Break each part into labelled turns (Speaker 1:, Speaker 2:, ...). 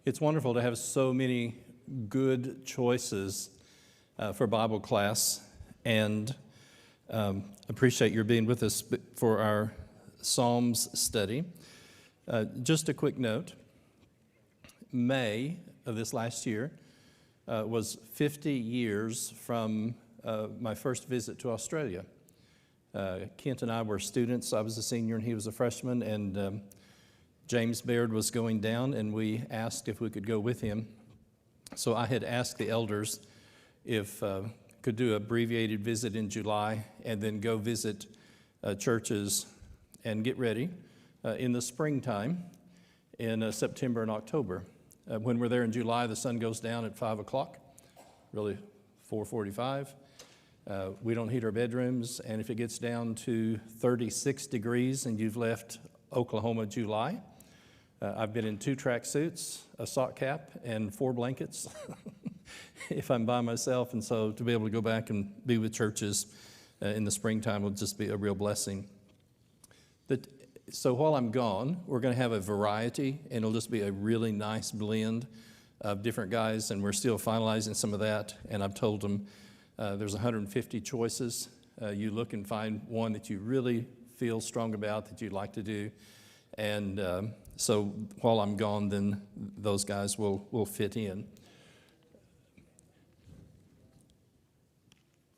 Speaker 1: It's wonderful to have so many good choices for Bible class, and appreciate your being with us for our Psalms study. Just a quick note, May of this last year was 50 years from my first visit to Australia. Kent and I were students. I was a senior and he was a freshman, and James Baird was going down, and we asked if we could go with him. So I had asked the elders if could do an abbreviated visit in July and then go visit churches and get ready in the springtime in September and October. When we're there in July, the sun goes down at 5 o'clock, really 4:45. We don't heat our bedrooms, and if it gets down to 36 degrees and you've left Oklahoma July, I've been in 2 tracksuits, a sock cap, and 4 blankets if I'm by myself. And so to be able to go back and be with churches in the springtime will just be a real blessing. So while I'm gone, we're going to have a variety, and it'll just be a really nice blend of different guys, and we're still finalizing some of that. And I've told them there's 150 choices. You look and find one that you really feel strong about that you'd like to do. And so while I'm gone, then those guys will fit in.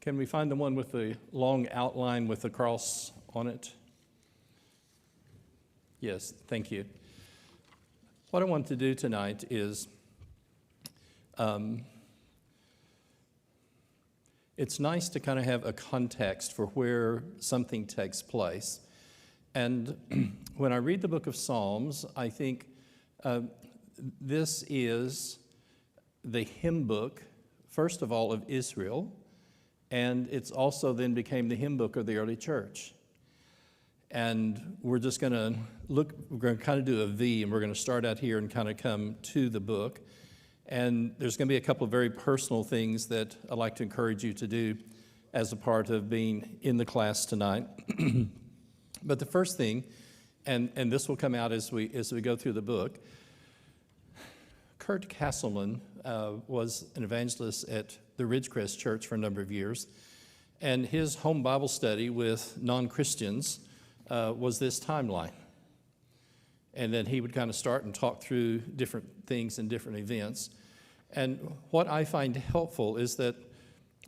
Speaker 1: Can we find the one with the long outline with the cross on it? Yes, thank you. What I want to do tonight is, it's nice to kind of have a context for where something takes place. And when I read the book of Psalms, I think this is the hymn book, first of all, of Israel, and it's also then became the hymn book of the early church. And we're just going to we're going to kind of do a V, and we're going to start out here and kind of come to the book. And there's going to be a couple of very personal things that I'd like to encourage you to do as a part of being in the class tonight. But the first thing, and this will come out as we go through the book, Kurt Castleman was an evangelist at the Ridgecrest Church for a number of years, and his home Bible study with non-Christians was this timeline. And then he would kind of start and talk through different things and different events. And what I find helpful is that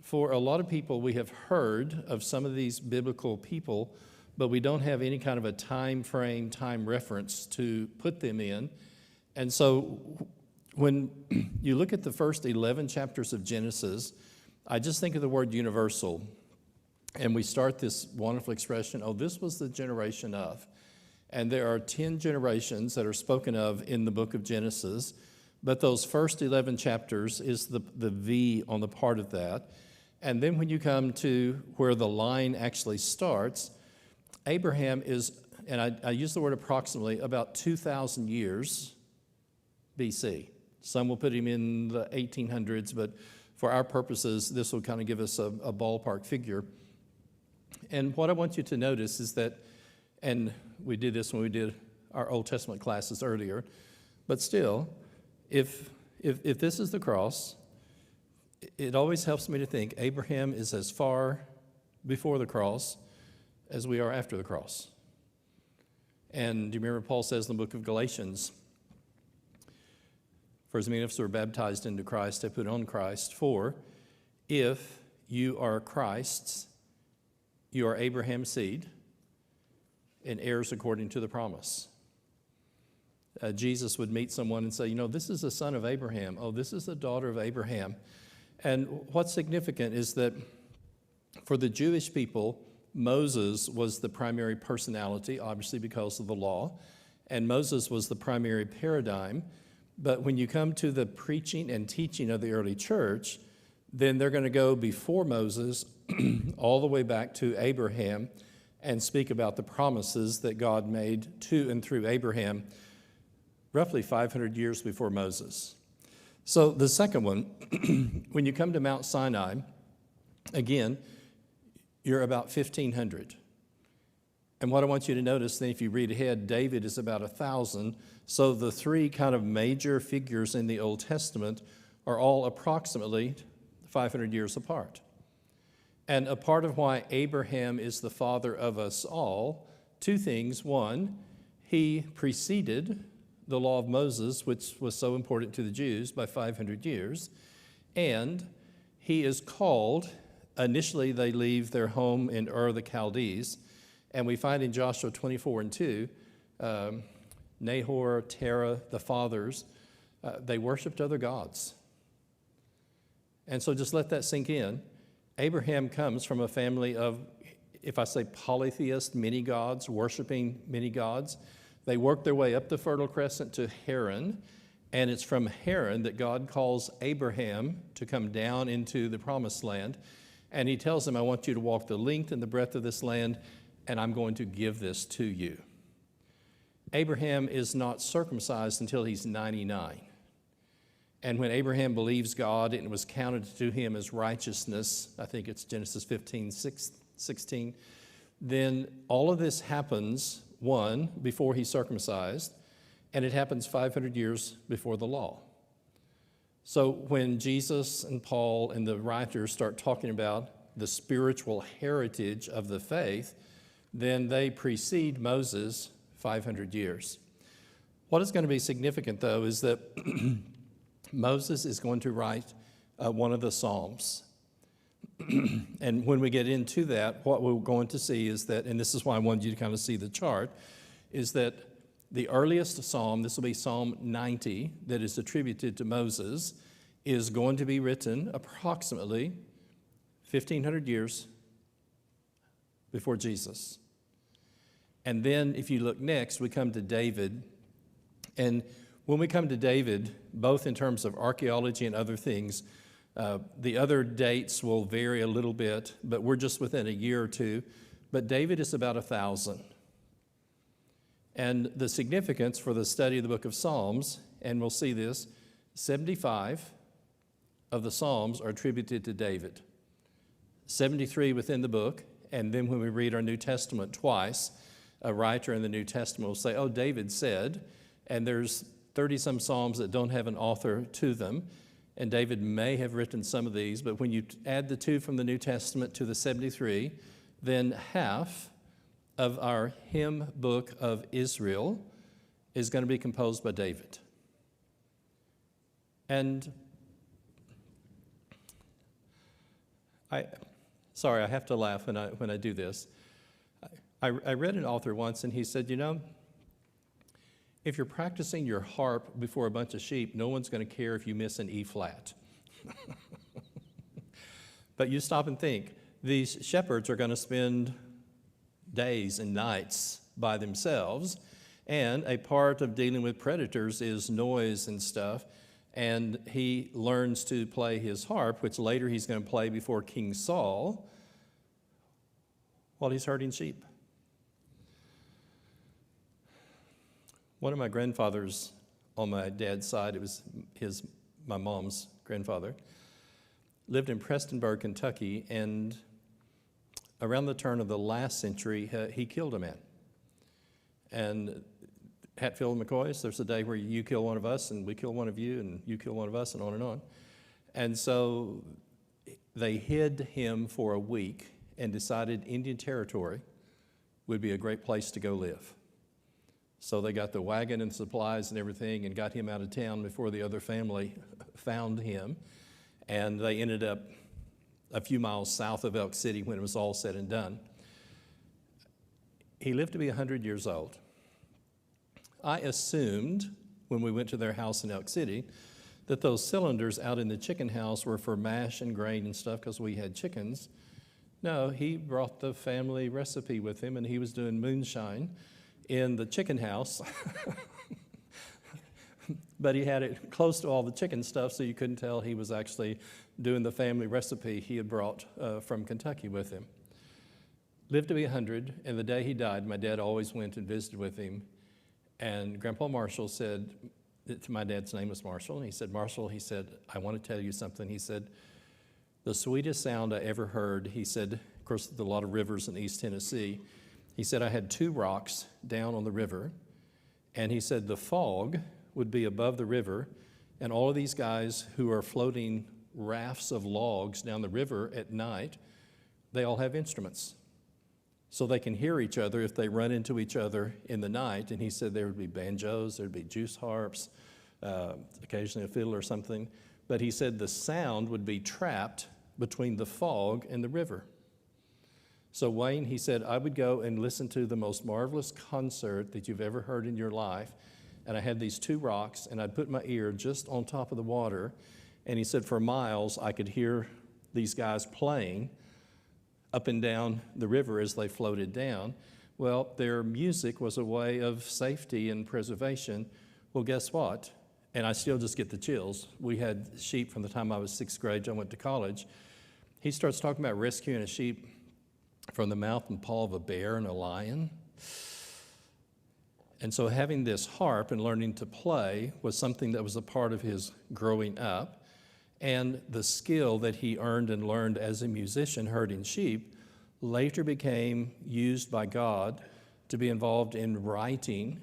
Speaker 1: for a lot of people, we have heard of some of these biblical people, but we don't have any kind of a time frame, time reference to put them in. And so when you look at the first 11 chapters of Genesis, I just think of the word universal. And we start this wonderful expression, oh, this was the generation of. And there are 10 generations that are spoken of in the book of Genesis, but those first 11 chapters is the V on the part of that. And then when you come to where the line actually starts, Abraham is, and I use the word approximately, about 2,000 years BC. Some will put him in the 1800s, but for our purposes, this will kind of give us a ballpark figure. And what I want you to notice is that, and we did this when we did our Old Testament classes earlier, but still, if this is the cross, it always helps me to think Abraham is as far before the cross as we are after the cross. And do you remember Paul says in the book of Galatians, for as many of us who are baptized into Christ have put on Christ, for if you are Christ's, you are Abraham's seed and heirs according to the promise. Jesus would meet someone and say, this is the son of Abraham. Oh, this is the daughter of Abraham. And what's significant is that for the Jewish people, Moses was the primary personality, obviously because of the law, and Moses was the primary paradigm. But when you come to the preaching and teaching of the early church, then they're going to go before Moses all the way back to Abraham and speak about the promises that God made to and through Abraham roughly 500 years before Moses. So the second one, when you come to Mount Sinai, again, you're about 1,500. And what I want you to notice then, if you read ahead, David is about 1,000. So the three kind of major figures in the Old Testament are all approximately 500 years apart. And a part of why Abraham is the father of us all, two things. One, he preceded the law of Moses, which was so important to the Jews, by 500 years. And he is called, initially they leave their home in Ur of the Chaldees, and we find in Joshua 24:2, Nahor, Terah, the fathers, they worshiped other gods. And so just let that sink in. Abraham comes from a family of, if I say polytheist, many gods, worshiping many gods. They work their way up the Fertile Crescent to Haran, and it's from Haran that God calls Abraham to come down into the Promised Land. And he tells him, I want you to walk the length and the breadth of this land, and I'm going to give this to you. Abraham is not circumcised until he's 99. And when Abraham believes God and it was counted to him as righteousness, I think it's Genesis 15:16, then all of this happens, one, before he's circumcised, and it happens 500 years before the law. So when Jesus and Paul and the writers start talking about the spiritual heritage of the faith, then they precede Moses 500 years. What is going to be significant, though, is that Moses is going to write one of the Psalms. And when we get into that, what we're going to see is that, and this is why I wanted you to kind of see the chart, is that the earliest psalm, this will be Psalm 90, that is attributed to Moses, is going to be written approximately 1,500 years before Jesus. And then if you look next, we come to David. And when we come to David, both in terms of archaeology and other things, the other dates will vary a little bit, but we're just within a year or two. But David is about 1,000. And the significance for the study of the book of Psalms, and we'll see this, 75 of the Psalms are attributed to David. 73 within the book, and then when we read our New Testament twice, a writer in the New Testament will say, oh, David said, and there's 30-some Psalms that don't have an author to them, and David may have written some of these, but when you add the two from the New Testament to the 73, then half of our hymn book of Israel is going to be composed by David. And I have to laugh when I do this. I read an author once, and he said, you know, if you're practicing your harp before a bunch of sheep, no one's going to care if you miss an E flat. But you stop and think, these shepherds are going to spend days and nights by themselves, and a part of dealing with predators is noise and stuff, and he learns to play his harp, which later he's going to play before King Saul, while he's herding sheep. One of my grandfathers on my dad's side, it was my mom's grandfather, lived in Prestonburg, Kentucky, and around the turn of the last century, he killed a man. And Hatfield and McCoys, there's a day where you kill one of us, and we kill one of you, and you kill one of us, and on and on. And so they hid him for a week and decided Indian Territory would be a great place to go live. So they got the wagon and supplies and everything and got him out of town before the other family found him. And they ended up a few miles south of Elk City when it was all said and done. He lived to be 100 years old. I assumed when we went to their house in Elk City that those cylinders out in the chicken house were for mash and grain and stuff because we had chickens. No, he brought the family recipe with him, and he was doing moonshine in the chicken house. But he had it close to all the chicken stuff, so you couldn't tell he was actually doing the family recipe he had brought from Kentucky with him. Lived to be 100, and the day he died, my dad always went and visited with him. And Grandpa Marshall said, my dad's name was Marshall, and he said, Marshall, he said, I want to tell you something. He said, the sweetest sound I ever heard, he said, of course, there's a lot of rivers in East Tennessee. He said, I had 2 rocks down on the river, and he said the fog would be above the river, and all of these guys who are floating rafts of logs down the river at night, they all have instruments. So they can hear each other if they run into each other in the night. And he said there would be banjos, there'd be juice harps, occasionally a fiddle or something. But he said the sound would be trapped between the fog and the river. So Wayne, he said, I would go and listen to the most marvelous concert that you've ever heard in your life. And I had these 2 rocks, and I'd put my ear just on top of the water. And he said for miles, I could hear these guys playing up and down the river as they floated down. Well, their music was a way of safety and preservation. Well, guess what? And I still just get the chills. We had sheep from the time I was 6th grade till I went to college. He starts talking about rescuing a sheep from the mouth and paw of a bear and a lion. And so having this harp and learning to play was something that was a part of his growing up. And the skill that he earned and learned as a musician herding sheep later became used by God to be involved in writing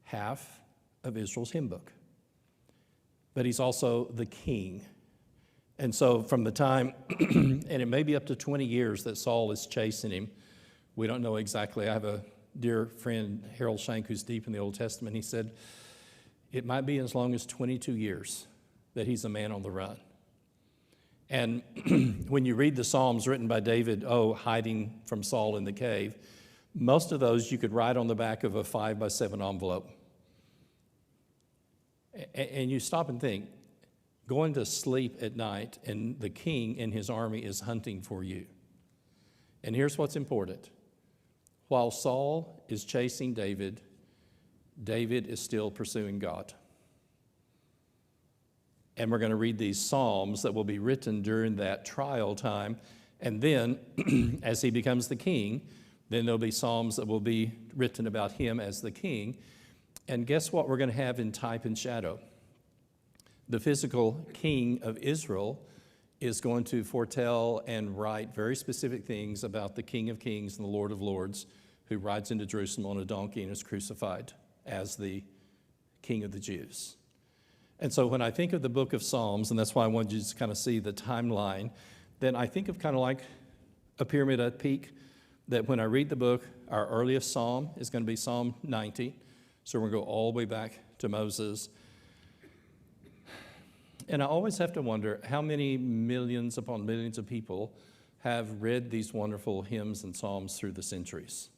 Speaker 1: half of Israel's hymn book. But he's also the king. And so from the time, and it may be up to 20 years that Saul is chasing him, we don't know exactly. I have a dear friend, Harold Shank, who's deep in the Old Testament. He said it might be as long as 22 years that he's a man on the run. And when you read the Psalms written by David, hiding from Saul in the cave, most of those you could write on the back of a 5x7 envelope. And you stop and think, going to sleep at night and the king and his army is hunting for you. And here's what's important. While Saul is chasing David, David is still pursuing God. And we're going to read these Psalms that will be written during that trial time. And then, as he becomes the king, then there'll be Psalms that will be written about him as the king. And guess what we're going to have in type and shadow? The physical king of Israel is going to foretell and write very specific things about the King of Kings and the Lord of Lords, who rides into Jerusalem on a donkey and is crucified as the King of the Jews. And so when I think of the book of Psalms, and that's why I wanted you to kind of see the timeline, then I think of kind of like a pyramid at peak, that when I read the book, our earliest psalm is going to be Psalm 90. So we're going to go all the way back to Moses. And I always have to wonder how many millions upon millions of people have read these wonderful hymns and psalms through the centuries.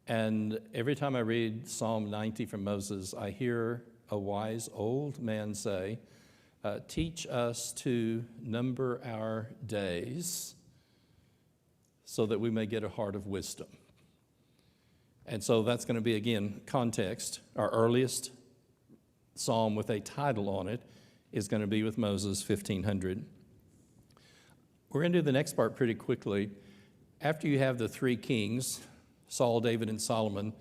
Speaker 1: And every time I read Psalm 90 from Moses, I hear a wise old man say, teach us to number our days so that we may get a heart of wisdom. And so that's going to be, again, context. Our earliest psalm with a title on it is going to be with Moses, 1500. We're going to do the next part pretty quickly. After you have the 3 kings, Saul, David, and Solomon,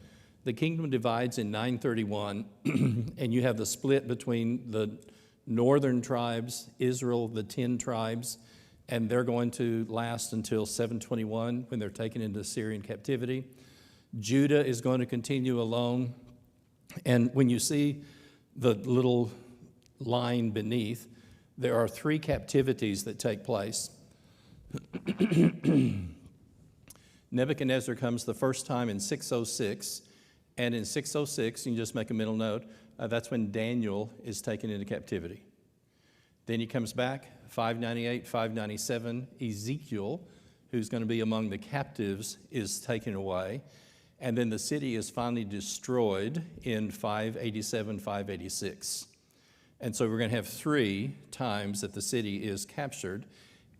Speaker 1: the kingdom divides in 931, and you have the split between the northern tribes, Israel, the 10 tribes, and they're going to last until 721 when they're taken into Syrian captivity. Judah is going to continue alone, and when you see the little line beneath, there are 3 captivities that take place. Nebuchadnezzar comes the first time in 606, and in 606, you can just make a mental note, that's when Daniel is taken into captivity. Then he comes back, 598, 597, Ezekiel, who's going to be among the captives, is taken away, and then the city is finally destroyed in 587, 586. And so we're going to have 3 times that the city is captured,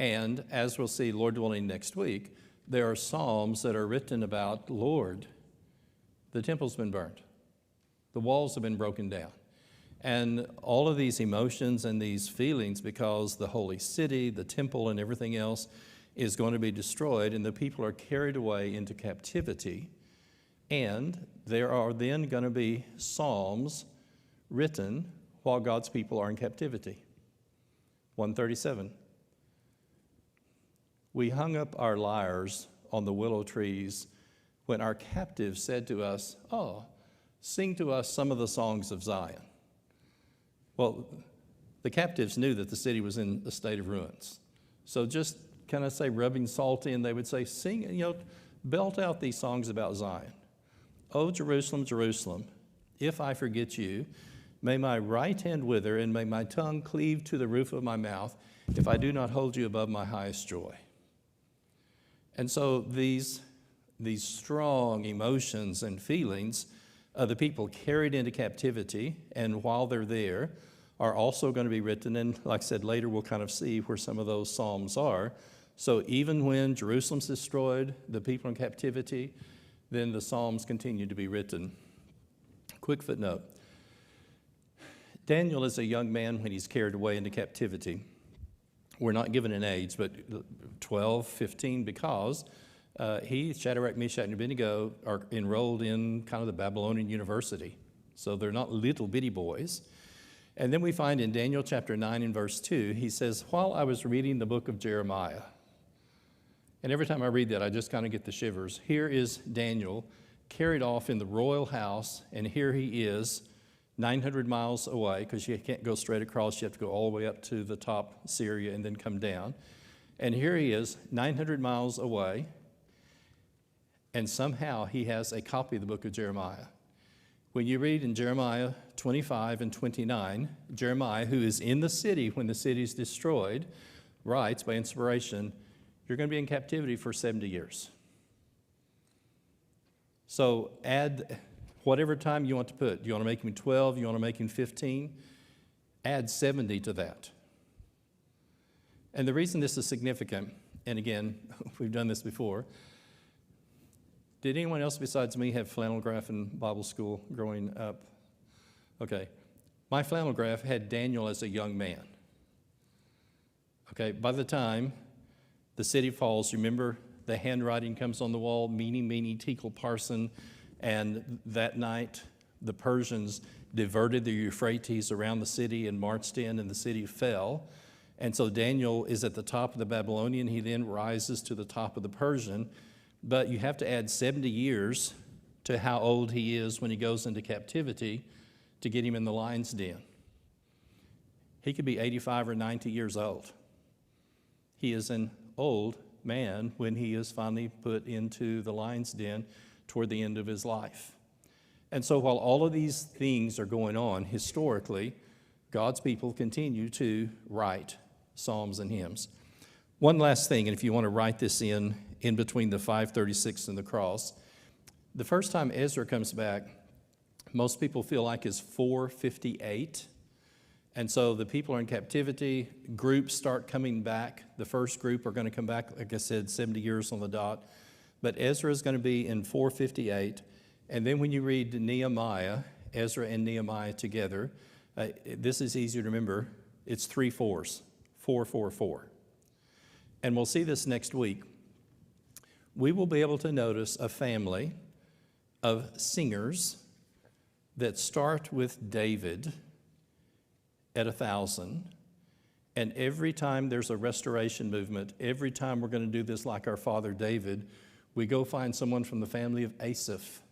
Speaker 1: and as we'll see, Lord willing, next week, there are psalms that are written about, Lord, the temple's been burned. The walls have been broken down. And all of these emotions and these feelings, because the holy city, the temple, and everything else is going to be destroyed, and the people are carried away into captivity. And there are then going to be psalms written while God's people are in captivity. 137. We hung up our lyres on the willow trees when our captives said to us, "Oh, sing to us some of the songs of Zion." Well, the captives knew that the city was in a state of ruins. So just kind of say, rubbing salt in, they would say, sing, belt out these songs about Zion. "O Jerusalem, Jerusalem, if I forget you, may my right hand wither and may my tongue cleave to the roof of my mouth if I do not hold you above my highest joy." And so these strong emotions and feelings of the people carried into captivity, and while they're there, are also going to be written. And like I said, later we'll kind of see where some of those psalms are. So even when Jerusalem's destroyed, the people in captivity, then the psalms continue to be written. Quick footnote. Daniel is a young man when he's carried away into captivity. We're not given an age, but 12, 15, because he, Shadrach, Meshach, and Abednego are enrolled in kind of the Babylonian University. So they're not little bitty boys. And then we find in Daniel chapter 9 and verse 2, he says, "While I was reading the book of Jeremiah," and every time I read that, I just kind of get the shivers. Here is Daniel carried off in the royal house, and here he is 900 miles away, because you can't go straight across. You have to go all the way up to the top, Syria, and then come down. And here he is 900 miles away, and somehow he has a copy of the book of Jeremiah. When you read in Jeremiah 25 and 29, Jeremiah, who is in the city when the city is destroyed, writes by inspiration, "You're going to be in captivity for 70 years. So add whatever time you want to put. Do you want to make him 12? You want to make him 15? Add 70 to that. And the reason this is significant, and again, we've done this before, did anyone else besides me have flannel graph in Bible school growing up? Okay. My flannel graph had Daniel as a young man. Okay, by the time the city falls, remember the handwriting comes on the wall, "Mene, mene, tekel, parson," and that night the Persians diverted the Euphrates around the city and marched in, and the city fell. And so Daniel is at the top of the Babylonian. He then rises to the top of the Persian. But you have to add 70 years to how old he is when he goes into captivity to get him in the lion's den. He could be 85 or 90 years old. He is an old man when he is finally put into the lion's den toward the end of his life. And so while all of these things are going on historically, God's people continue to write psalms and hymns. One last thing, and if you want to write this in between the 536 and the cross, the first time Ezra comes back, most people feel like is 458. And so the people are in captivity, groups start coming back. The first group are going to come back, like I said, 70 years on the dot. But Ezra is going to be in 458. And then when you read Nehemiah, Ezra and Nehemiah together, this is easier to remember. It's 3 4s, 4, 4, 4. And we'll see this next week. We will be able to notice a family of singers that start with David at 1,000. And every time there's a restoration movement, every time we're going to do this like our father David, we go find someone from the family of Asaph.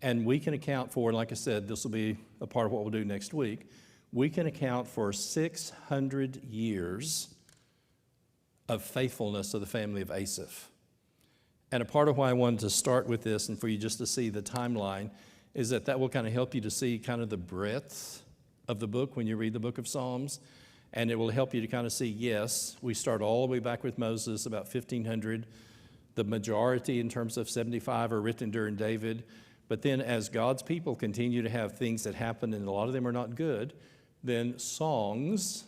Speaker 1: And we can account for, like I said, this will be a part of what we'll do next week, we can account for 600 years of faithfulness of the family of Asaph. And a part of why I wanted to start with this and for you just to see the timeline is that will kind of help you to see kind of the breadth of the book when you read the book of Psalms. And it will help you to kind of see, yes, we start all the way back with Moses, about 1,500. The majority, in terms of 75, are written during David. But then as God's people continue to have things that happen, and a lot of them are not good, then Psalms,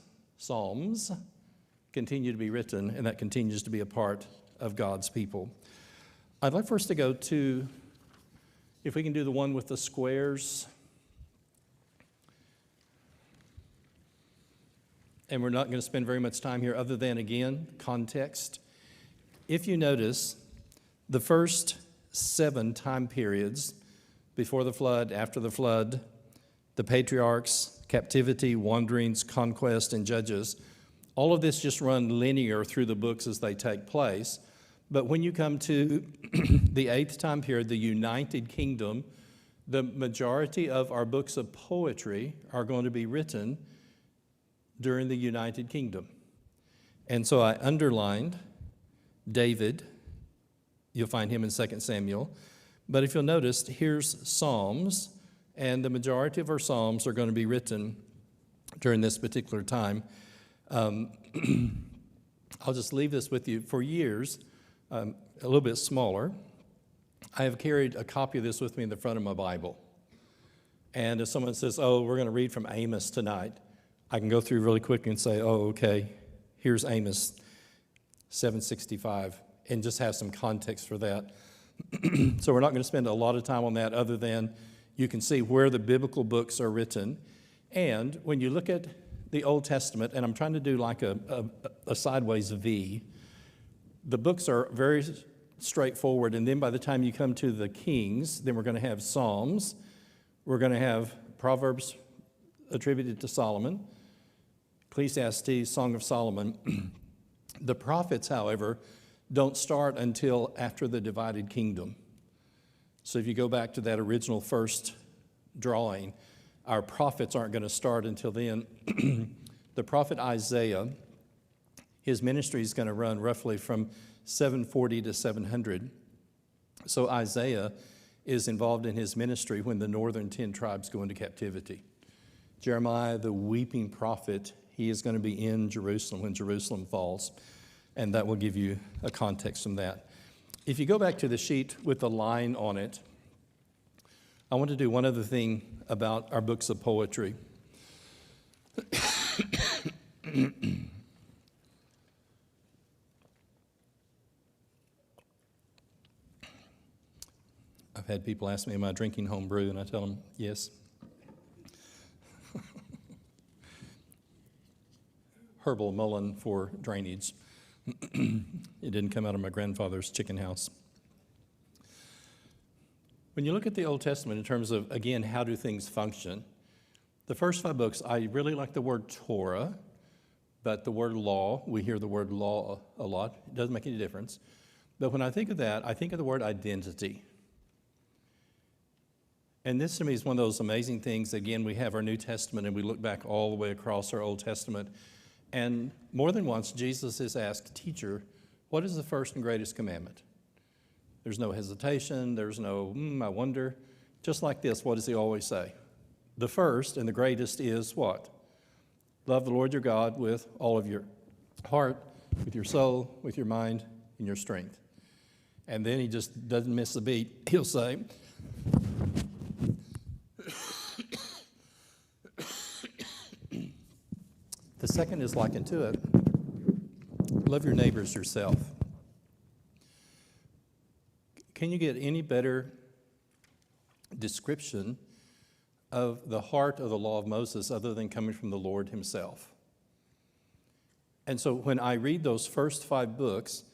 Speaker 1: continue to be written, and that continues to be a part of God's people. I'd like for us to go to, if we can do the one with the squares. And we're not going to spend very much time here other than, again, context. If you notice, the first 7 time periods, before the flood, after the flood, the patriarchs, captivity, wanderings, conquest, and judges, all of this just run linear through the books as they take place. But when you come to the 8th time period, the United Kingdom, the majority of our books of poetry are going to be written during the United Kingdom. And so I underlined David. You'll find him in 2 Samuel. But if you'll notice, here's Psalms, and the majority of our Psalms are going to be written during this particular time. I'll just leave this with you. For years, a little bit smaller, I have carried a copy of this with me in the front of my Bible. And if someone says, oh, we're going to read from Amos tonight, I can go through really quick and say, oh, okay, here's Amos 7:65, and just have some context for that. So we're not going to spend a lot of time on that other than you can see where the biblical books are written. And when you look at the Old Testament, and I'm trying to do like a sideways V, the books are very straightforward. And then by the time you come to the Kings, then we're going to have Psalms. We're going to have Proverbs attributed to Solomon, Ecclesiastes, Song of Solomon. The prophets, however, don't start until after the divided kingdom. So if you go back to that original first drawing, our prophets aren't going to start until then. The prophet Isaiah, his ministry is going to run roughly from 740 to 700. So Isaiah is involved in his ministry when the northern 10 tribes go into captivity. Jeremiah, the weeping prophet, he is going to be in Jerusalem when Jerusalem falls. And that will give you a context from that. If you go back to the sheet with the line on it, I want to do one other thing about our books of poetry. I've had people ask me, am I drinking home brew? And I tell them, yes. Herbal mullein for drainage. It didn't come out of my grandfather's chicken house. When you look at the Old Testament in terms of, again, how do things function, the first 5 books, I really like the word Torah, but the word law, we hear the word law a lot. It doesn't make any difference. But when I think of that, I think of the word identity. And this to me is one of those amazing things. Again, we have our New Testament and we look back all the way across our Old Testament. And more than once, Jesus is asked, teacher, what is the first and greatest commandment? There's no hesitation. There's no, I wonder. Just like this, what does he always say? The first and the greatest is what? Love the Lord your God with all of your heart, with your soul, with your mind, and your strength. And then he just doesn't miss a beat. He'll say, the second is like unto it. Love your neighbors yourself. Can you get any better description of the heart of the law of Moses other than coming from the Lord himself? And so when I read those first 5 books,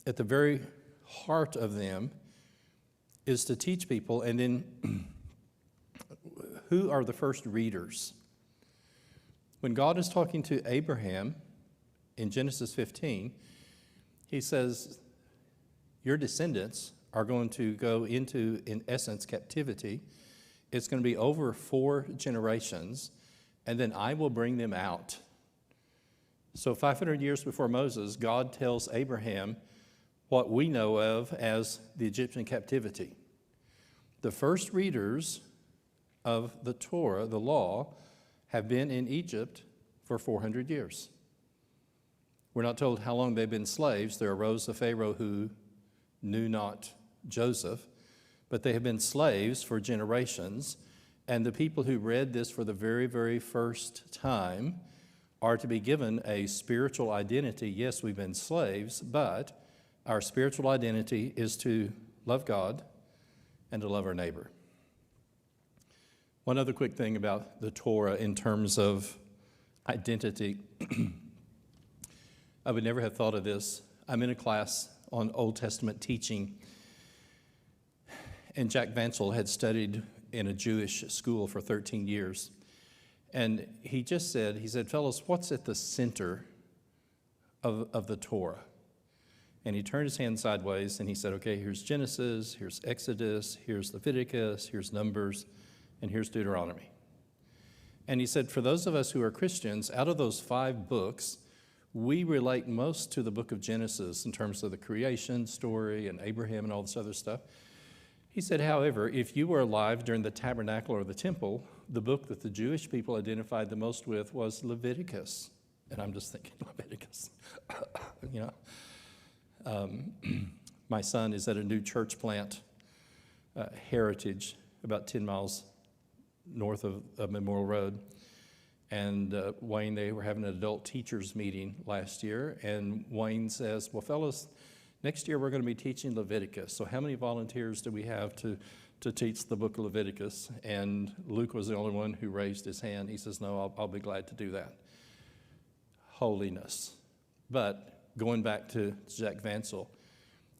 Speaker 1: at the very heart of them is to teach people, and then who are the first readers? When God is talking to Abraham in Genesis 15, he says, your descendants are going to go into, in essence, captivity. It's going to be over 4 generations, and then I will bring them out. So 500 years before Moses, God tells Abraham what we know of as the Egyptian captivity. The first readers of the Torah, the law, have been in Egypt for 400 years. We're not told how long they've been slaves. There arose a Pharaoh who knew not Joseph, but they have been slaves for generations. And the people who read this for the very, very first time are to be given a spiritual identity. Yes, we've been slaves, but our spiritual identity is to love God and to love our neighbor. One other quick thing about the Torah in terms of identity. I would never have thought of this. I'm in a class on Old Testament teaching, and Jack Vansel had studied in a Jewish school for 13 years. And he said, fellows, what's at the center of the Torah? And he turned his hand sideways and he said, okay, here's Genesis, here's Exodus, here's Leviticus, here's Numbers, and here's Deuteronomy. And he said, for those of us who are Christians, out of those 5 books, we relate most to the book of Genesis in terms of the creation story and Abraham and all this other stuff. He said, however, if you were alive during the tabernacle or the temple, the book that the Jewish people identified the most with was Leviticus. And I'm just thinking, Leviticus, you know. My son is at a new church plant, Heritage, about 10 miles north of Memorial Road. And Wayne, they were having an adult teachers meeting last year, and Wayne says, well, fellas, next year we're going to be teaching Leviticus. So how many volunteers do we have to teach the book of Leviticus? And Luke was the only one who raised his hand. He says, no, I'll be glad to do that. Holiness. But going back to Jack Vansel,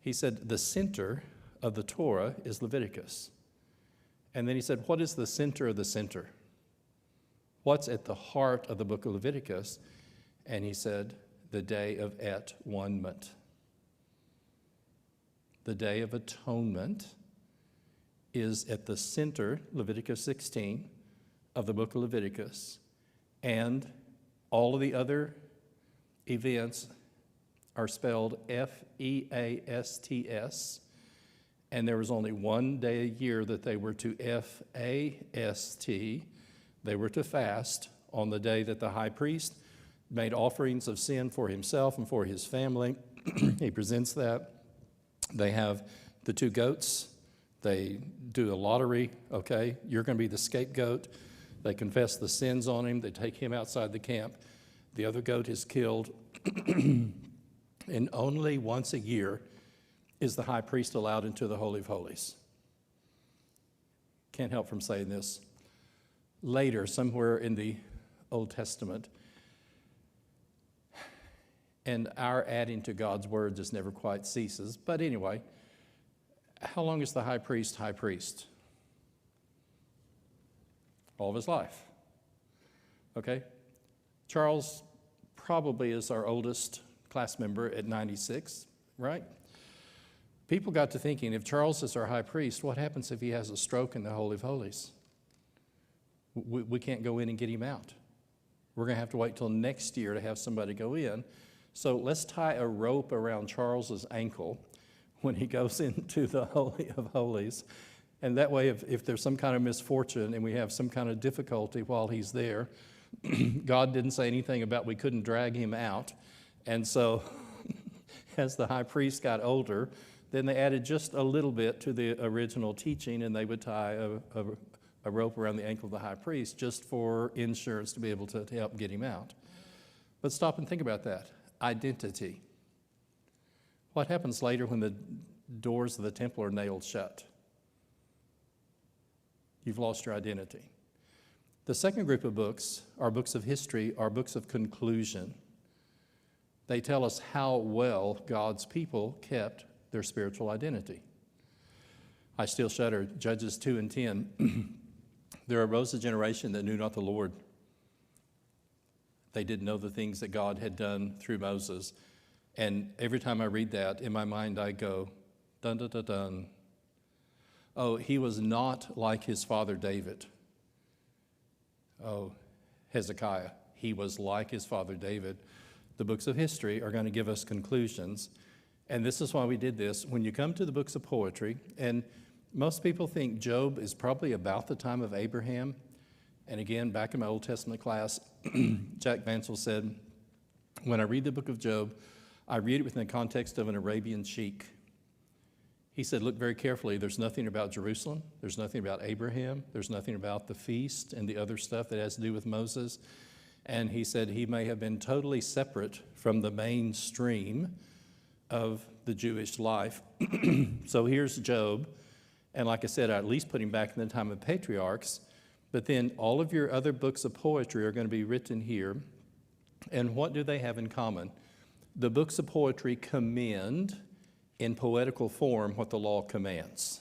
Speaker 1: he said the center of the Torah is Leviticus. And then he said, what is the center of the center? What's at the heart of the book of Leviticus? And he said, the Day of Atonement. The Day of Atonement is at the center, Leviticus 16, of the book of Leviticus. And all of the other events are spelled F-E-A-S-T-S. And there was only one day a year that they were to F-A-S-T. They were to fast on the day that the high priest made offerings of sin for himself and for his family. He presents that. They have the 2 goats. They do a lottery. Okay, you're going to be the scapegoat. They confess the sins on him. They take him outside the camp. The other goat is killed. And only once a year is the high priest allowed into the Holy of Holies. Can't help from saying this. Later, somewhere in the Old Testament, and our adding to God's word just never quite ceases. But anyway, how long is the high priest high priest? All of his life. Okay? Charles probably is our oldest class member at 96, right? People got to thinking, if Charles is our high priest, what happens if he has a stroke in the Holy of Holies? We can't go in and get him out. We're going to have to wait till next year to have somebody go in. So let's tie a rope around Charles's ankle when he goes into the Holy of Holies. And that way, if there's some kind of misfortune and we have some kind of difficulty while he's there, God didn't say anything about we couldn't drag him out. And so as the high priest got older, then they added just a little bit to the original teaching, and they would tie a rope around the ankle of the high priest just for insurance to be able to help get him out. But stop and think about that. Identity. What happens later when the doors of the temple are nailed shut? You've lost your identity. The second group of books are books of history, are books of conclusion. They tell us how well God's people kept their spiritual identity. I still shudder. Judges 2 and 10. There arose a generation that knew not the Lord. They didn't know the things that God had done through Moses. And every time I read that, in my mind I go, dun, dun, dun, dun. Oh, he was not like his father David. Oh, Hezekiah, he was like his father David. The books of history are going to give us conclusions. And this is why we did this. When you come to the books of poetry, and most people think Job is probably about the time of Abraham. And again, back in my Old Testament class, Jack Vansel said, when I read the book of Job, I read it within the context of an Arabian sheik. He said, look very carefully. There's nothing about Jerusalem. There's nothing about Abraham. There's nothing about the feast and the other stuff that has to do with Moses. And he said he may have been totally separate from the mainstream of the Jewish life. So here's Job. And like I said, I at least put him back in the time of patriarchs. But then all of your other books of poetry are going to be written here. And what do they have in common? The books of poetry commend in poetical form what the law commands.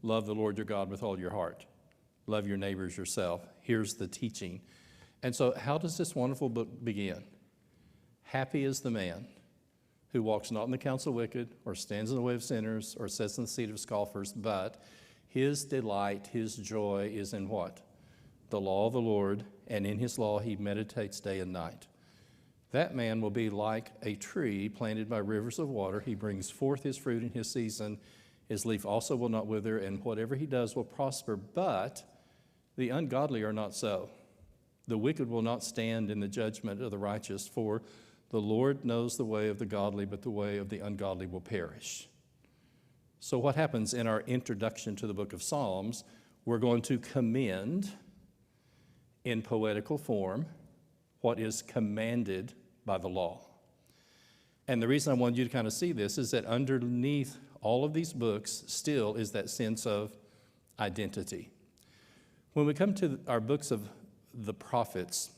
Speaker 1: Love the Lord your God with all your heart. Love your neighbors yourself. Here's the teaching. And so how does this wonderful book begin? Happy is the man who walks not in the counsel of wicked, or stands in the way of sinners, or sits in the seat of scoffers, but his delight, his joy is in what? The law of the Lord, and in his law he meditates day and night. That man will be like a tree planted by rivers of water. He brings forth his fruit in his season. His leaf also will not wither, and whatever he does will prosper. But the ungodly are not so. The wicked will not stand in the judgment of the righteous, for the Lord knows the way of the godly, but the way of the ungodly will perish. So what happens in our introduction to the book of Psalms? We're going to commend in poetical form what is commanded by the law. And the reason I wanted you to kind of see this is that underneath all of these books still is that sense of identity. When we come to our books of the prophets,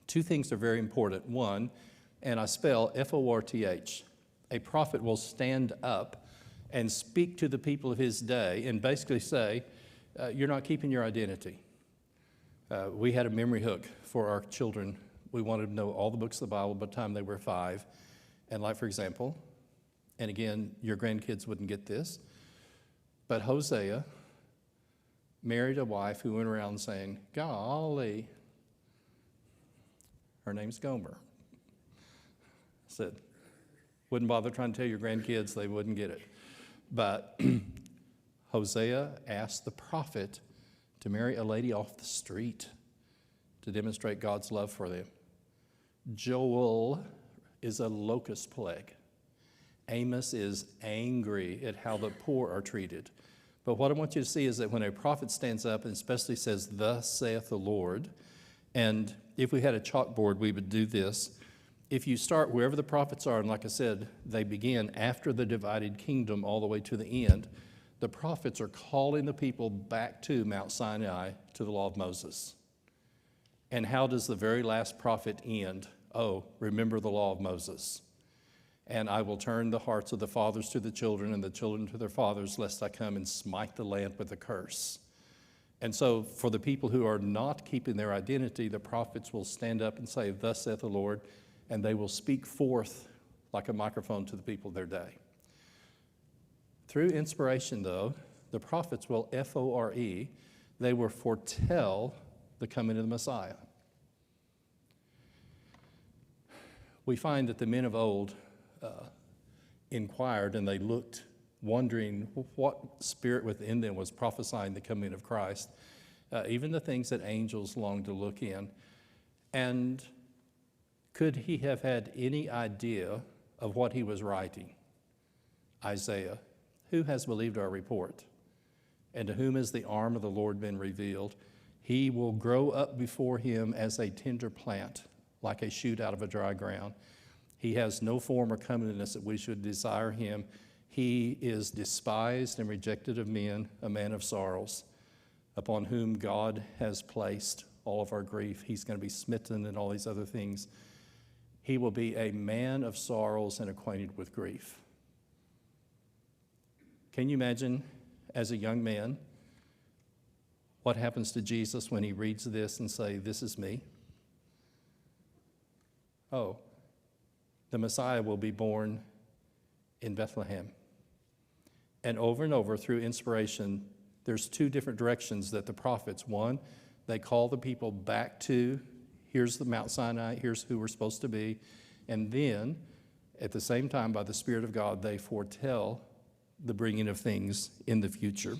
Speaker 1: two things are very important. One, and I spell F-O-R-T-H, a prophet will stand up and speak to the people of his day and basically say, you're not keeping your identity. We had a memory hook for our children. We wanted to know all the books of the Bible by the time they were 5. And like, for example, and again, your grandkids wouldn't get this, but Hosea married a wife who went around saying, golly, her name's Gomer. Said, wouldn't bother trying to tell your grandkids, they wouldn't get it. But Hosea asked the prophet to marry a lady off the street to demonstrate God's love for them. Joel is a locust plague. Amos is angry at how the poor are treated. But what I want you to see is that when a prophet stands up and especially says, thus saith the Lord, and if we had a chalkboard, we would do this. If you start wherever the prophets are, and like I said, they begin after the divided kingdom all the way to the end, the prophets are calling the people back to Mount Sinai, to the law of Moses. And how does the very last prophet end? Oh, remember the law of Moses. And I will turn the hearts of the fathers to the children and the children to their fathers, lest I come and smite the land with a curse. And so for the people who are not keeping their identity, the prophets will stand up and say, thus saith the Lord, and they will speak forth like a microphone to the people of their day. Through inspiration, though, the prophets will F-O-R-E, they will foretell the coming of the Messiah. We find that the men of old inquired and they looked, wondering what spirit within them was prophesying the coming of Christ, even the things that angels longed to look in. And could he have had any idea of what he was writing? Isaiah, who has believed our report? And to whom has the arm of the Lord been revealed? He will grow up before him as a tender plant, like a shoot out of a dry ground. He has no form or comeliness that we should desire him. He is despised and rejected of men, a man of sorrows, upon whom God has placed all of our grief. He's going to be smitten and all these other things. He will be a man of sorrows and acquainted with grief. Can you imagine, as a young man, what happens to Jesus when he reads this and say, this is me? Oh, the Messiah will be born in Bethlehem. And over through inspiration, there's two different directions that the prophets, one, they call the people back to, here's the Mount Sinai, here's who we're supposed to be. And then, at the same time, by the Spirit of God, they foretell the bringing of things in the future.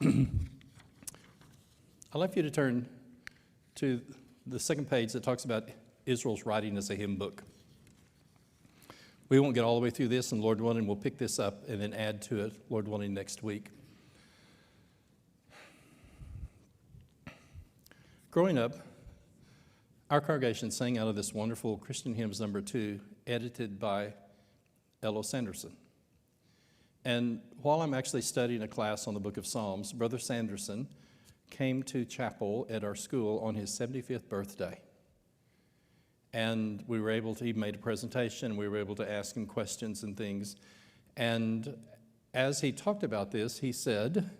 Speaker 1: I'd like for you to turn to the second page that talks about Israel's writing as a hymn book. We won't get all the way through this, and Lord willing, we'll pick this up and then add to it, Lord willing, next week. Growing up, our congregation sang out of this wonderful Christian Hymns number 2, edited by Elo Sanderson. And while I'm actually studying a class on the book of Psalms, Brother Sanderson came to chapel at our school on his 75th birthday. And we were able to, he made a presentation, we were able to ask him questions and things. And as he talked about this, he said,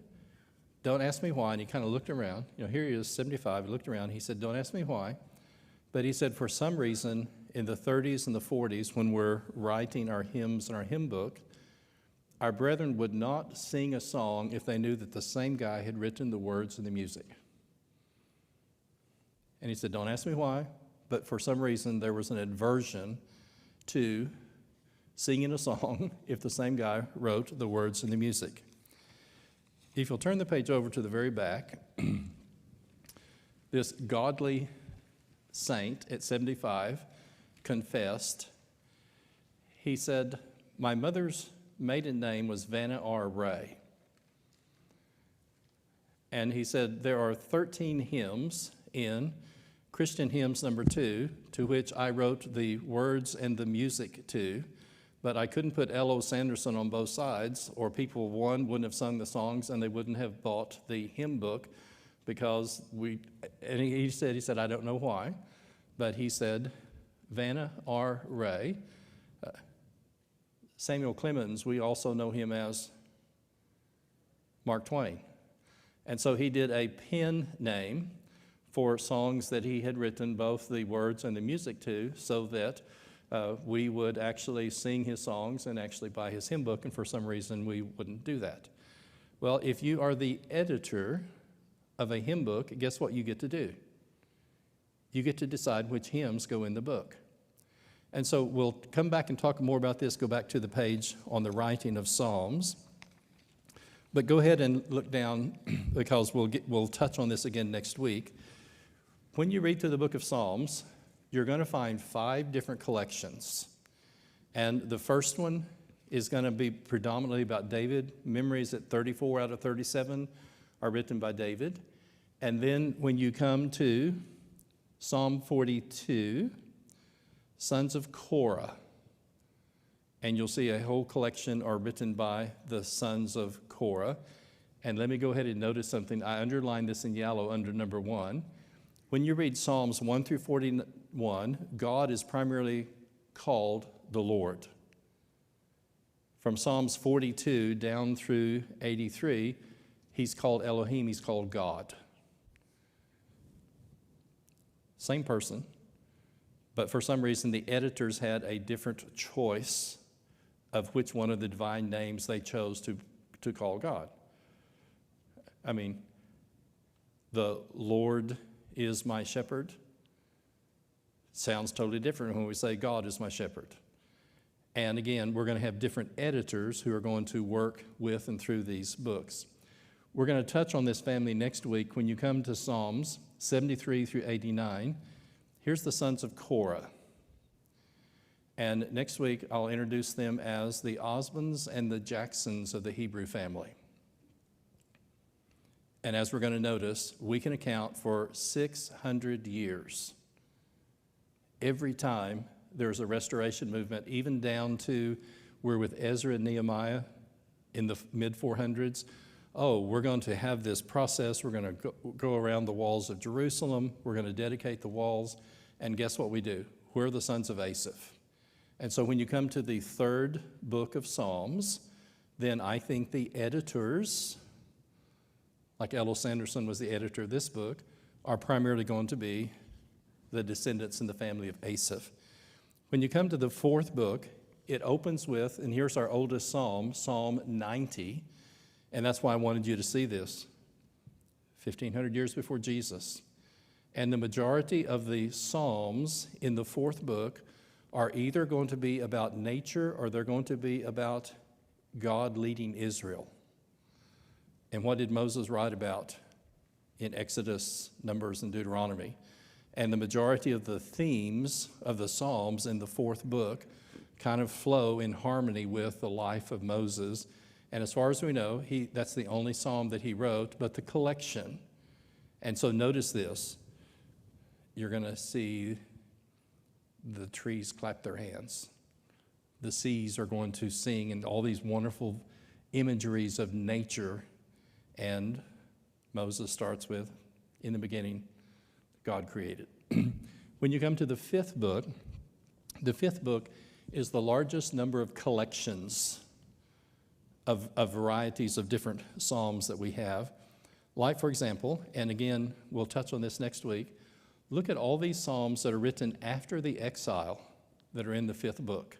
Speaker 1: don't ask me why. And he kind of looked around. You know, here he is, 75, he looked around. He said, don't ask me why. But he said, for some reason, in the 30s and the 40s, when we're writing our hymns in our hymn book, our brethren would not sing a song if they knew that the same guy had written the words and the music. And he said, don't ask me why, but for some reason there was an aversion to singing a song if the same guy wrote the words and the music. If you'll turn the page over to the very back, this godly saint at 75 confessed. He said, my mother's maiden name was Vanna R. Ray. And he said, there are 13 hymns in Christian Hymns number 2, to which I wrote the words and the music to, but I couldn't put L.O. Sanderson on both sides, or people, one, wouldn't have sung the songs and they wouldn't have bought the hymn book, because he said, I don't know why, but he said, Vanna R. Ray. Samuel Clemens, we also know him as Mark Twain. And so he did a pen name for songs that he had written both the words and the music to, so that we would actually sing his songs and actually buy his hymn book, and for some reason we wouldn't do that. Well, if you are the editor of a hymn book, guess what you get to do? You get to decide which hymns go in the book. And so we'll come back and talk more about this, go back to the page on the writing of Psalms. But go ahead and look down, because we'll touch on this again next week. When you read through the book of Psalms, you're going to find 5 different collections. And the first one is going to be predominantly about David. Memories at 34 out of 37 are written by David. And then when you come to Psalm 42, Sons of Korah, and you'll see a whole collection are written by the sons of Korah. And let me go ahead and notice something. I underlined this in yellow under number 1. When you read Psalms 1 through 41, God is primarily called the Lord. From Psalms 42 down through 83, he's called Elohim, he's called God. Same person, but for some reason the editors had a different choice of which one of the divine names they chose to call God. I mean, the Lord is my shepherd sounds totally different when we say God is my shepherd. And again, we're going to have different editors who are going to work with and through these books. We're going to touch on this family next week when you come to Psalms 73 through 89. Here's the sons of Korah. And next week, I'll introduce them as the Osmonds and the Jacksons of the Hebrew family. And as we're going to notice, we can account for 600 years. Every time there's a restoration movement, even down to we're with Ezra and Nehemiah in the mid-400s. Oh, we're going to have this process. We're going to go around the walls of Jerusalem. We're going to dedicate the walls. And guess what we do? We're the sons of Asaph. And so when you come to the 3rd book of Psalms, then I think the editors, like L.O. Sanderson was the editor of this book, are primarily going to be the descendants in the family of Asaph. When you come to the 4th book, it opens with, and here's our oldest psalm, Psalm 90, and that's why I wanted you to see this, 1,500 years before Jesus. And the majority of the psalms in the 4th book are either going to be about nature or they're going to be about God leading Israel. And what did Moses write about in Exodus, Numbers, and Deuteronomy? And the majority of the themes of the Psalms in the 4th book kind of flow in harmony with the life of Moses. And as far as we know, that's the only psalm that he wrote, but the collection. And so notice this. You're going to see the trees clap their hands. The seas are going to sing, and all these wonderful imageries of nature. And Moses starts with, in the beginning, God created. When you come to the 5th book is the largest number of collections of varieties of different psalms that we have. Like, for example, and again, we'll touch on this next week, Look at all these psalms that are written after the exile that are in the fifth book.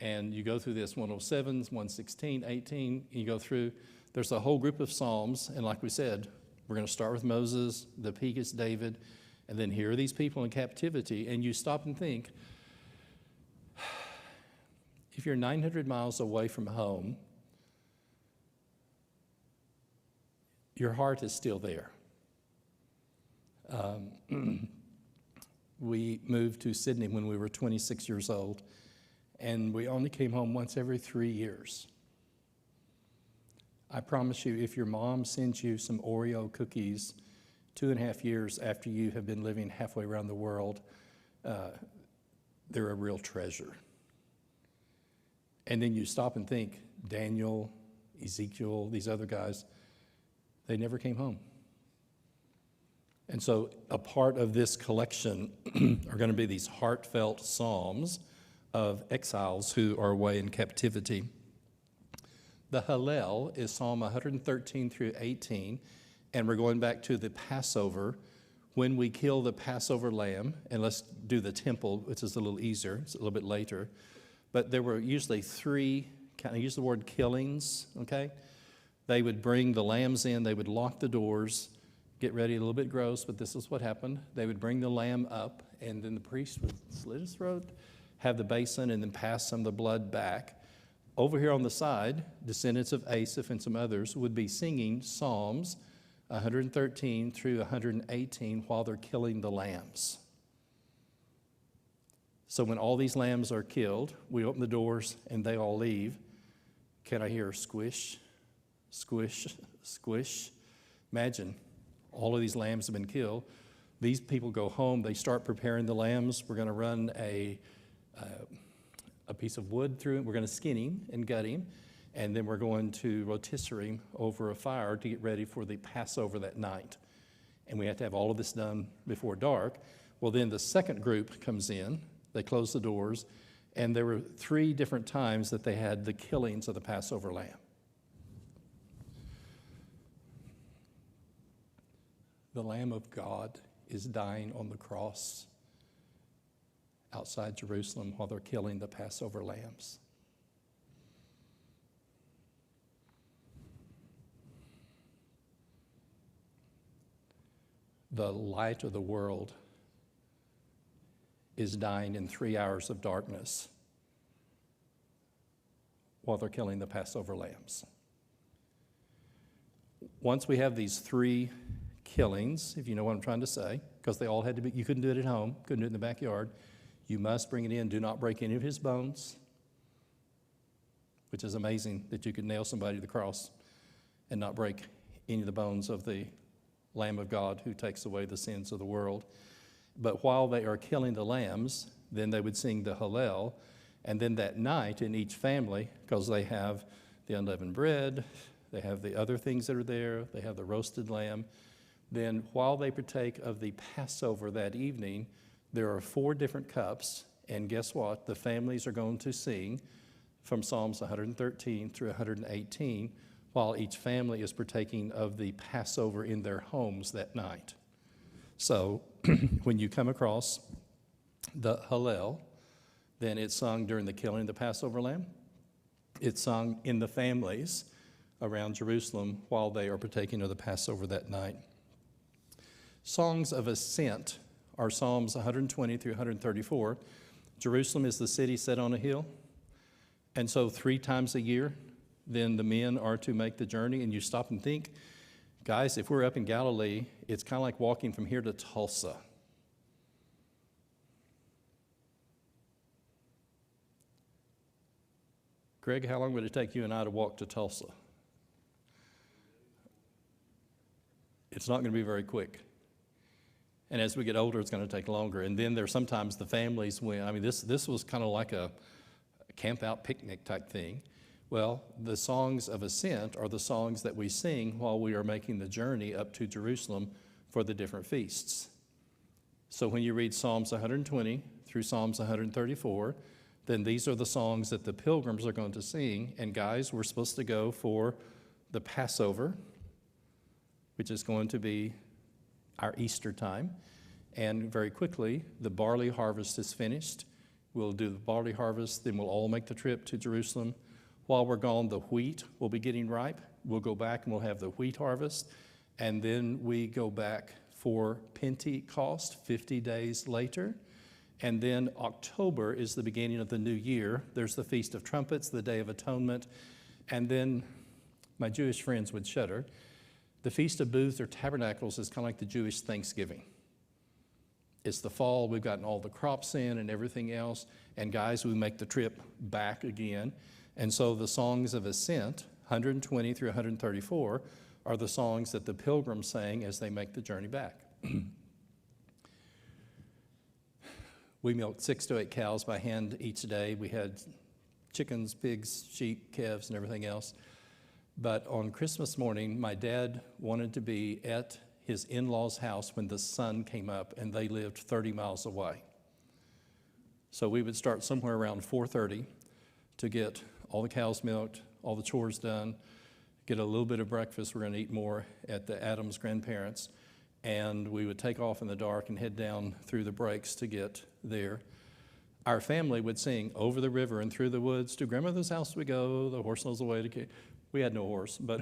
Speaker 1: And you go through this 107, 116, 18, you go through, there's a whole group of psalms, and like we said, we're going to start with Moses, the peak is David, and then here are these people in captivity, and you stop and think, if you're 900 miles away from home, your heart is still there. We moved to Sydney when we were 26 years old, and we only came home once every 3 years. I promise you, if your mom sends you some Oreo cookies 2.5 years after you have been living halfway around the world, they're a real treasure. And then you stop and think, Daniel, Ezekiel, these other guys, they never came home. And so a part of this collection are going to be these heartfelt psalms of exiles who are away in captivity. The Hallel is Psalm 113 through 18, and we're going back to the Passover, when we kill the Passover lamb, and let's do the temple, which is a little easier, it's a little bit later. But there were usually 3, can I use the word killings, okay? They would bring the lambs in, they would lock the doors, get ready, a little bit gross, but this is what happened. They would bring the lamb up, and then the priest would slit his throat, have the basin, and then pass some of the blood back. Over here on the side, descendants of Asaph and some others would be singing Psalms 113 through 118 while they're killing the lambs. So when all these lambs are killed, we open the doors and they all leave. Can I hear squish, squish, squish? Imagine all of these lambs have been killed. These people go home, they start preparing the lambs. We're going to run a piece of wood through it. We're going to skin him and gut him, and then we're going to rotisserie him over a fire to get ready for the Passover that night. And we have to have all of this done before dark. Well, then the second group comes in. They close the doors, and there were 3 different times that they had the killings of the Passover lamb. The Lamb of God is dying on the cross outside Jerusalem while they're killing the Passover lambs. The light of the world is dying in 3 hours of darkness while they're killing the Passover lambs. Once we have these 3 killings, if you know what I'm trying to say, because they all had to be, you couldn't do it at home, couldn't do it in the backyard. You must bring it in. Do not break any of his bones, which is amazing that you could nail somebody to the cross and not break any of the bones of the Lamb of God who takes away the sins of the world. But while they are killing the lambs, then they would sing the Hallel, and then that night in each family, because they have the unleavened bread, they have the other things that are there, they have the roasted lamb, then while they partake of the Passover that evening, there are 4 different cups, and guess what? The families are going to sing from Psalms 113 through 118 while each family is partaking of the Passover in their homes that night. So when you come across the Hallel, then it's sung during the killing of the Passover lamb. It's sung in the families around Jerusalem while they are partaking of the Passover that night. Songs of ascent are Psalms 120 through 134. Jerusalem is the city set on a hill. And so 3 times a year, then the men are to make the journey. And you stop and think, guys, if we're up in Galilee, it's kind of like walking from here to Tulsa. Greg, how long would it take you and I to walk to Tulsa? It's not going to be very quick. And as we get older, it's going to take longer. And then there's sometimes the families when, I mean, this was kind of like a camp out picnic type thing. Well, the songs of ascent are the songs that we sing while we are making the journey up to Jerusalem for the different feasts. So when you read Psalms 120 through Psalms 134, then these are the songs that the pilgrims are going to sing. And guys, we're supposed to go for the Passover, which is going to be our Easter time. And very quickly, the barley harvest is finished. We'll do the barley harvest, then we'll all make the trip to Jerusalem. While we're gone, the wheat will be getting ripe. We'll go back and we'll have the wheat harvest. And then we go back for Pentecost 50 days later. And then October is the beginning of the new year. There's the Feast of Trumpets, the Day of Atonement. And then my Jewish friends would shudder. The Feast of Booths or Tabernacles is kind of like the Jewish Thanksgiving. It's the fall, we've gotten all the crops in and everything else. And guys, we make the trip back again. And so the songs of ascent, 120 through 134, are the songs that the pilgrims sang as they make the journey back. We milked 6 to 8 cows by hand each day. We had chickens, pigs, sheep, calves, and everything else. But on Christmas morning, my dad wanted to be at his in-laws' house when the sun came up, and they lived 30 miles away. So we would start somewhere around 4:30 to get all the cows milked, all the chores done, get a little bit of breakfast. We're going to eat more at the Adams grandparents. And we would take off in the dark and head down through the breaks to get there. Our family would sing "Over the river and through the woods, to grandmother's house we go, the horse knows the way to..." We had no horse, but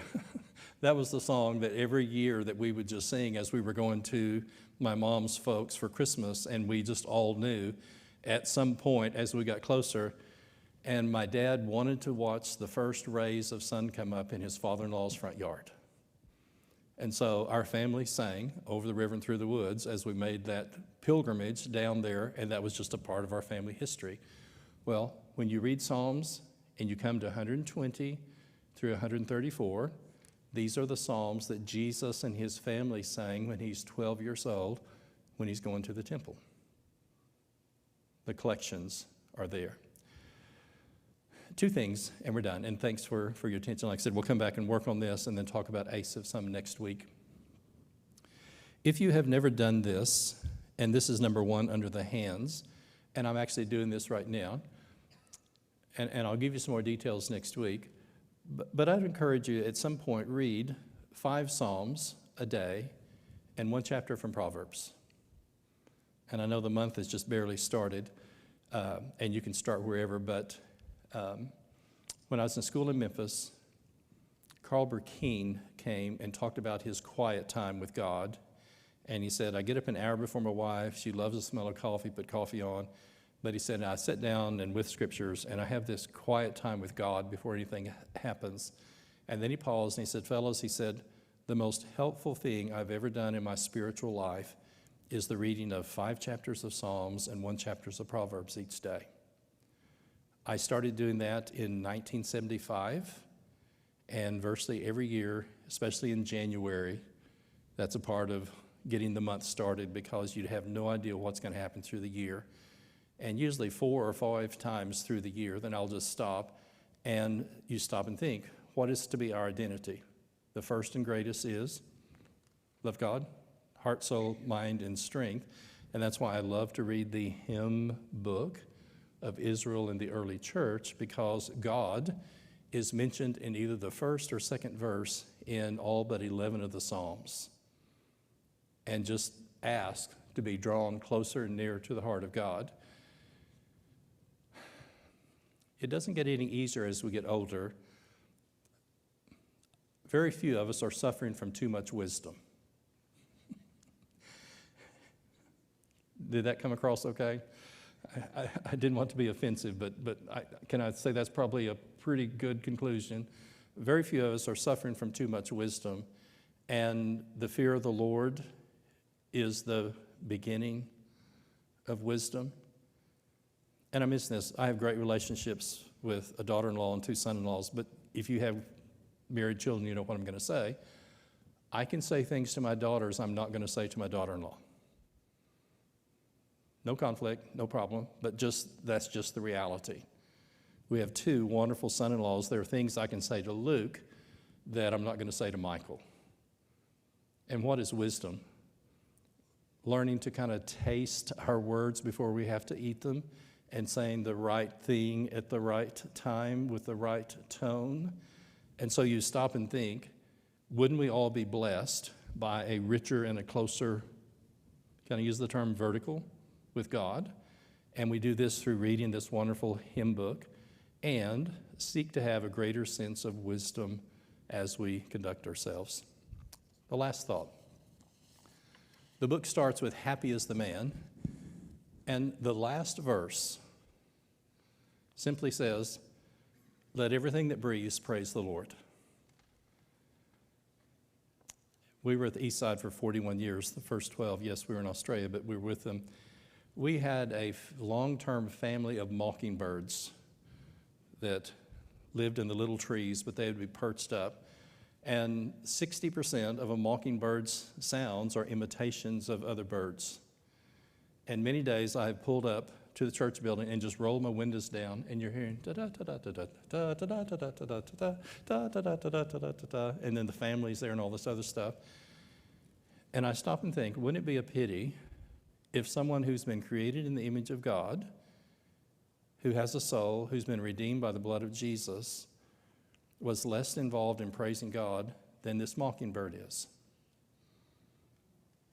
Speaker 1: that was the song that every year that we would just sing as we were going to my mom's folks for Christmas, and we just all knew at some point as we got closer. And my dad wanted to watch the first rays of sun come up in his father-in-law's front yard. And so our family sang "Over the River and Through the Woods" as we made that pilgrimage down there, and that was just a part of our family history. Well, when you read Psalms and you come to 120 through 134, these are the Psalms that Jesus and his family sang when he's 12 years old, when he's going to the temple. The collections are there. 2 things, and we're done. And thanks for your attention. Like I said, we'll come back and work on this and then talk about Asaph some next week. If you have never done this, and this is number 1 under the hands, and I'm actually doing this right now, and I'll give you some more details next week, but I'd encourage you at some point read 5 Psalms a day and 1 chapter from Proverbs. And I know the month has just barely started, and you can start wherever, but when I was in school in Memphis, Carl Burkeen came and talked about his quiet time with God. And he said, I get up an hour before my wife. She loves the smell of coffee, put coffee on. But he said, I sit down and with scriptures, and I have this quiet time with God before anything happens. And then he paused and he said, fellas, he said, the most helpful thing I've ever done in my spiritual life is the reading of 5 chapters of Psalms and 1 chapter of Proverbs each day. I started doing that in 1975, and virtually every year, especially in January, that's a part of getting the month started because you have no idea what's going to happen through the year. And usually 4 or 5 times through the year, then I'll just stop, and you stop and think, what is to be our identity? The first and greatest is love God, heart, soul, mind, and strength. And that's why I love to read the hymn book of Israel in the early church, because God is mentioned in either the first or second verse in all but 11 of the Psalms. And just ask to be drawn closer and nearer to the heart of God. It doesn't get any easier as we get older. Very few of us are suffering from too much wisdom. Did that come across okay? I didn't want to be offensive, but can I say that's probably a pretty good conclusion? Very few of us are suffering from too much wisdom, and the fear of the Lord is the beginning of wisdom. And I mention this, I have great relationships with a daughter-in-law and 2 son-in-laws, but if you have married children, you know what I'm going to say. I can say things to my daughters I'm not going to say to my daughter-in-law. No conflict, no problem, but that's just the reality. We have 2 wonderful son-in-laws. There are things I can say to Luke that I'm not going to say to Michael. And what is wisdom? Learning to kind of taste our words before we have to eat them, and saying the right thing at the right time with the right tone. And so you stop and think, wouldn't we all be blessed by a richer and a closer Can I use the term vertical with God? And we do this through reading this wonderful hymn book and seek to have a greater sense of wisdom as we conduct ourselves. The last thought. The book starts with "Happy is the man," and the last verse simply says, "Let everything that breathes praise the Lord." We were at the East Side for 41 years. The first 12, yes, we were in Australia, but we were with them. We had a long-term family of mockingbirds that lived in the little trees, but they would be perched up. And 60% of a mockingbird's sounds are imitations of other birds. And many days I have pulled up to the church building and just rolled my windows down, and you're hearing da da da da da da da da da da da da da da da da da da, and then the family's there and all this other stuff. And I stop and think, wouldn't it be a pity if someone who's been created in the image of God, who has a soul, who's been redeemed by the blood of Jesus, was less involved in praising God than this mockingbird is?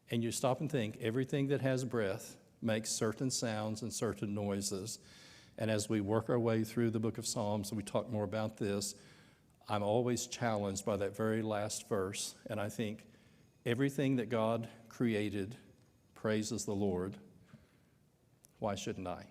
Speaker 1: And you stop and think, everything that has breath makes certain sounds and certain noises. And as we work our way through the book of Psalms, and we talk more about this, I'm always challenged by that very last verse. And I think everything that God created praises the Lord. Why shouldn't I?